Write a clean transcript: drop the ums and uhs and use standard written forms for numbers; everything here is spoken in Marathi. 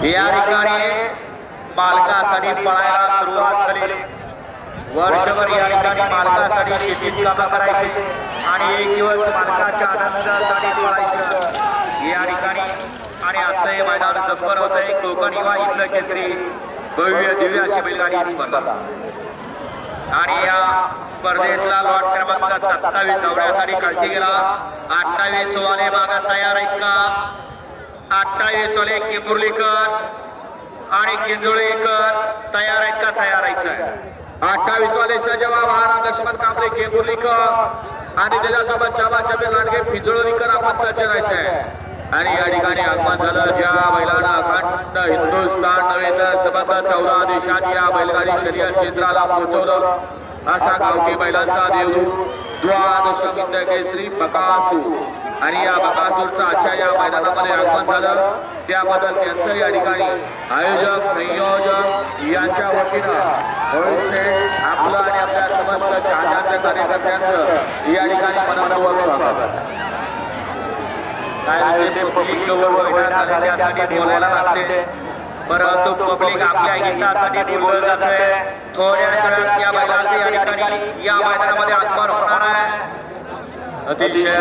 या ठिकाणी मालकासाठी पळायला सुरुवात झाली। वर्षभर या ठिकाणी मालकासाठी शेतीत कामं करायची आणि एक दिवस मालकाच्या आनंदासाठी पळायचं या ठिकाणी। आणि असं हे मैदान जबर होत आहे। कोकण युवा इथलं केसरी भव्य दिव्य अशी बैलगाडी स्पर्धा आणि या स्पर्धेतला लॉट क्रमांक 27 दौऱ्यासाठी खालची गेला। 28 वाले मागा तयार आहेत का? 28 वाले किंबुर्लीकर आणि किंजोळीकर तयार आहेत का? तयार आहेत। 28 वाले सजवा महाराज लक्ष्मण कांबळे किंबुर्लीकर आणि त्याच्यासोबत चाबाचाबी लांडगे पिंजोळीकर आपण सज्ज राहायचंय। आणि या ठिकाणी आगमन झालं ज्या बैलांना अखंड हिंदुस्थान नव्हे तर सबंध 14 देशात या बैलगाडी शर्यत क्षेत्राला पोहोचवलं असा गावठी बैलांचा देवदूत द्वादशमिंद केसरी बकासूर। आणि या बकासूरचा आजच्या या मैदानामध्ये आगमन झालं त्याबद्दल त्यांचं या ठिकाणी आयोजक संयोजक यांच्या वतीनं आपलं आणि आपल्या समस्त चाहत्यांच्या कार्यकर्त्यांचं या ठिकाणी मनपूर्वक स्वागत। पब्लिक त्यासाठी बोलायला लागते परंतु पब्लिक आपल्या हितासाठी बोललं जातंय। थोड्या वेळात या बैलाचे या ठिकाणी या मैदानामध्ये आगमन होणार आहे। अतिशय